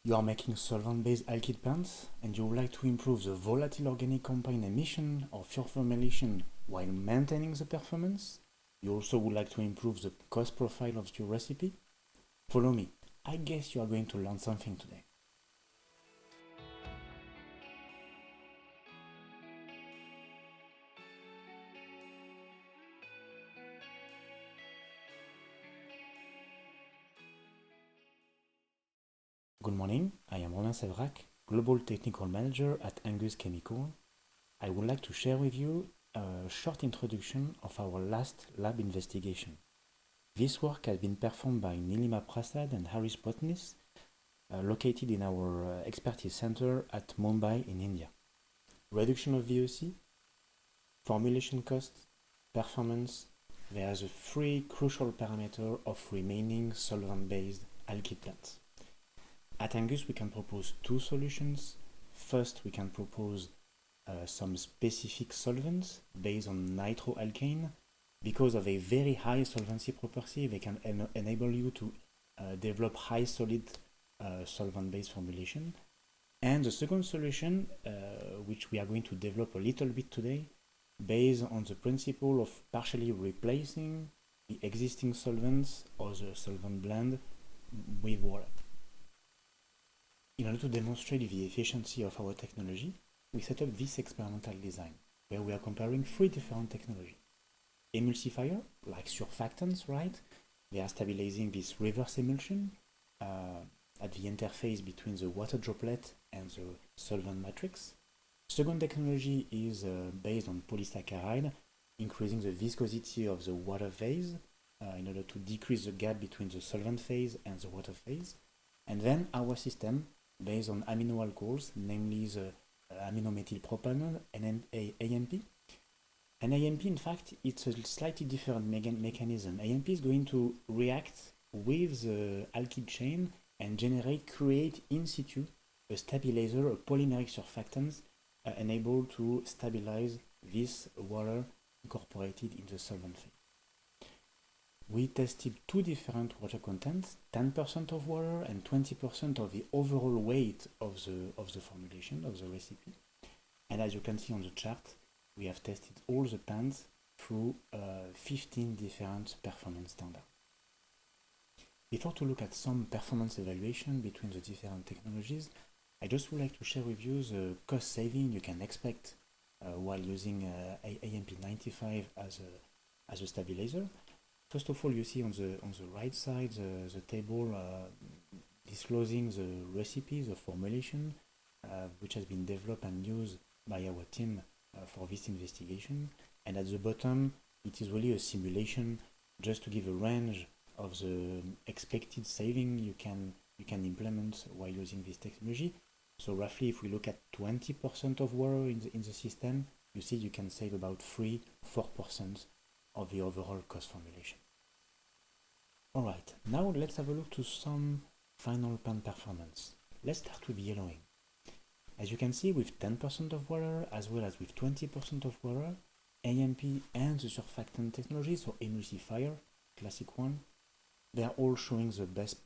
You are making solvent-based alkyd plants and you would like to improve the volatile organic compound emission of your formulation while maintaining the performance. You also would like to improve the cost profile of your recipe. Follow me. I guess you are going to learn something today. Good morning, I am Romain Sevrac, Global Technical Manager at Angus Chemical. I would like to share with you a short introduction of our last lab investigation. This work has been performed by Nilima Prasad and Haris Potnis, located in our expertise center at Mumbai in India. Reduction of VOC, formulation cost, performance, there are the three crucial parameters of remaining solvent-based alkyd plants. At Angus, we can propose two solutions. First, we can propose some specific solvents based on nitroalkane. Because of a very high solvency property, they can enable you to develop high solid solvent-based formulation. And the second solution, which we are going to develop a little bit today, based on the principle of partially replacing the existing solvents or the solvent blend with water. In order to demonstrate the efficiency of our technology, we set up this experimental design, where we are comparing three different technologies. Emulsifier, like surfactants, right? They are stabilizing this reverse emulsion at the interface between the water droplet and the solvent matrix. Second technology is based on polysaccharide, increasing the viscosity of the water phase in order to decrease the gap between the solvent phase and the water phase. And then our system, based on amino alcohols, namely the aminomethylpropanol and AMP. And AMP, in fact, it's a slightly different mechanism. AMP is going to react with the alkyd chain and create in situ a stabilizer, a polymeric surfactant, enabled to stabilize this water incorporated in the solvent phase. We tested two different water contents, 10% of water and 20% of the overall weight of the formulation, of the recipe. And as you can see on the chart, we have tested all the plants through 15 different performance standards. Before to look at some performance evaluation between the different technologies, I just would like to share with you the cost saving you can expect while using AMP-95 as a stabilizer. First of all, you see on the right side the table disclosing the recipe, the formulation, which has been developed and used by our team for this investigation. And at the bottom, it is really a simulation just to give a range of the expected saving you can implement while using this technology. So roughly, if we look at 20% of water in the system, you see you can save about 3-4% of the overall cost formulation. Alright, now let's have a look to some final plant performance. Let's start with yellowing. As you can see, with 10% of water as well as with 20% of water, AMP and the surfactant technology, so emulsifier, classic one, they are all showing the best,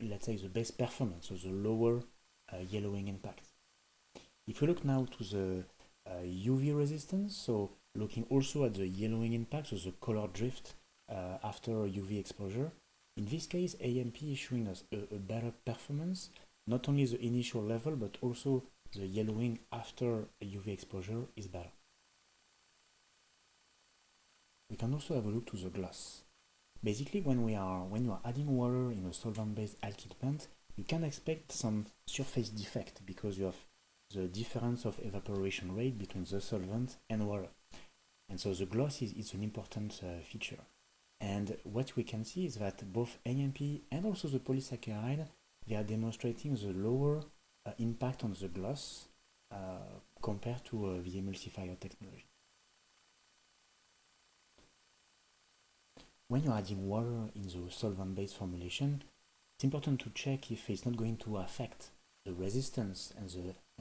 let's say the best performance, so the lower yellowing impact. If you look now to the UV resistance, so looking also at the yellowing impact, so the color drift after UV exposure, in this case AMP is showing us a better performance, not only the initial level but also the yellowing after UV exposure is better. We can also have a look to the gloss. Basically, when you are adding water in a solvent-based alkyd plant, you can expect some surface defect because you have the difference of evaporation rate between the solvent and water. And so the gloss is an important feature. And what we can see is that both AMP and also the polysaccharide, they are demonstrating the lower impact on the gloss compared to the emulsifier technology. When you're adding water in the solvent-based formulation, it's important to check if it's not going to affect the resistance and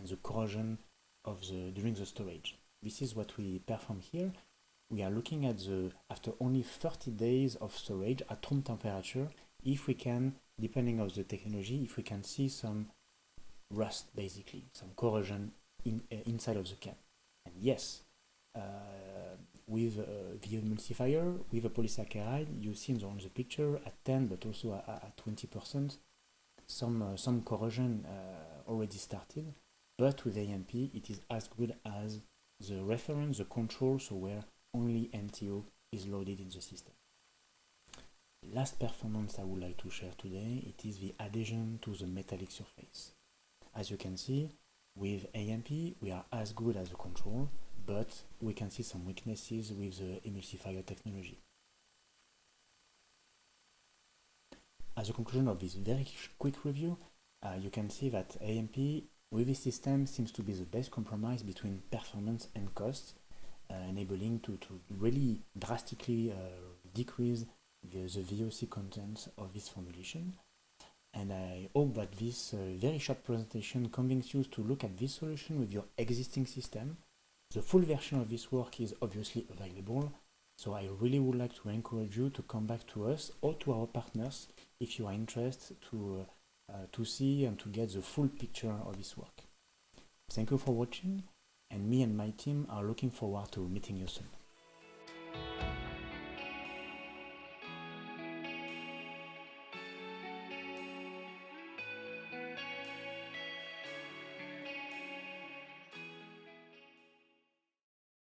the corrosion of during the storage. This is what we perform here. We are looking at after only 30 days of storage at room temperature, if we can depending on the technology, if we can see some rust, basically, some corrosion inside of the can. And yes, with the emulsifier, with a polysaccharide, you see on the picture at 10, but also at 20%, some corrosion already started. But with AMP, it is as good as the reference, the control, so where only MTO is loaded in the system. Last performance I would like to share today, it is the adhesion to the metallic surface. As you can see, with AMP, we are as good as the control, but we can see some weaknesses with the emulsifier technology. As a conclusion of this very quick review, you can see that AMP with this system seems to be the best compromise between performance and cost, enabling to really drastically decrease the VOC content of this formulation. And I hope that this very short presentation convinces you to look at this solution with your existing system. The full version of this work is obviously available, so I really would like to encourage you to come back to us or to our partners if you are interested to see and to get the full picture of this work. Thank you for watching, and me and my team are looking forward to meeting you soon.